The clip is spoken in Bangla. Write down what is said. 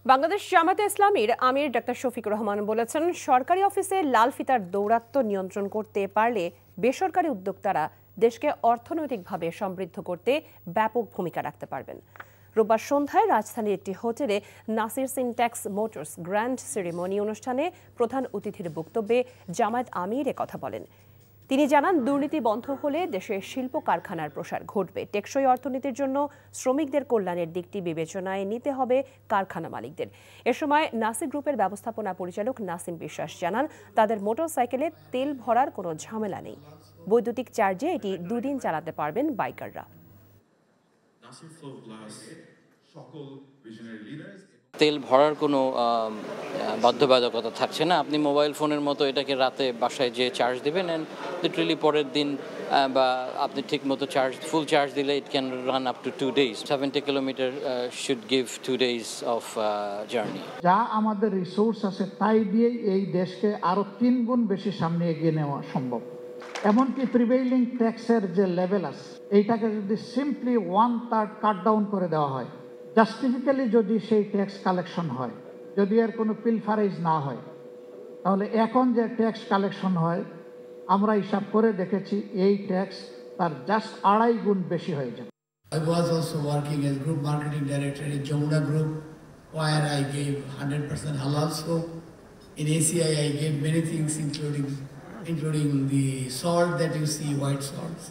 বাংলাদেশ জামায়াতে ইসলামীর আমির ডাক্তার শফিকুর রহমান বলেছেন, সরকারি অফিসে লাল ফিতার দৌরাত্ম্য নিয়ন্ত্রণ করতে পারলে বেসরকারি উদ্যোক্তারা দেশকে অর্থনৈতিকভাবে সমৃদ্ধ করতে ব্যাপক ভূমিকা রাখতে পারবেন। রোববার সন্ধ্যায় রাজধানীর একটি হোটেলে Nasir syntax motors grand ceremony অনুষ্ঠানে প্রধান অতিথির বক্তব্যে জামায়াত আমির কথা বলেন। তিনি জানান, দুর্নীতি বন্ধ হলে দেশে শিল্প কারখানার প্রসার ঘটবে। টেকসই অর্থনীতির জন্য শ্রমিকদের কল্যাণের দিকটি বিবেচনায় নিতে হবে কারখানা মালিকদের। এ সময় নাসির গ্রুপের ব্যবস্থাপনা পরিচালক নাসিম বিশ্বাস জানান, তাদের মোটরসাইকেলে তেল ভরার কোনো ঝামেলা নেই। বৈদ্যুতিক চার্জে এটি 2 দিন চালাতে পারবেন বাইকাররা। তেল ভরার কোনো বাধ্যবাধকতা থাকছে না। আপনি মোবাইল ফোনের মতো এটাকে রাতে বাসায় যেয়ে চার্জ দেবেন, অ্যান্ড লিটারালি পরের দিন বা আপনি ঠিক মতো ফুল চার্জ দিলে it can run up to 2 days। 70 kilometre should give 2 days of journey. যা আমাদের রিসোর্স আছে তাই দিয়েই এই দেশকে আরও 3 গুণ বেশি সামনে এগিয়ে নেওয়া সম্ভব। এমনকি প্রিভেইলিং ট্যাক্সের যে লেভেল আছে এইটাকে যদি সিম্পলি 1/3 কাট ডাউন করে দেওয়া হয়, জাস্টিফিক্যালি যদি সেই ট্যাক্স কালেকশন হয়, যদি এর কোনো পিলফারেজ না হয়, তাহলে এখন যে ট্যাক্স কালেকশন হয় আমরা হিসাব করে দেখেছি এই ট্যাক্স তার জাস্ট 2.5 গুণ বেশি হয়ে যাবে। I was also working as group marketing director in Jamuna Group, where I gave 100% halal soap. In ACI I gave many things including the salt that you see, white salts.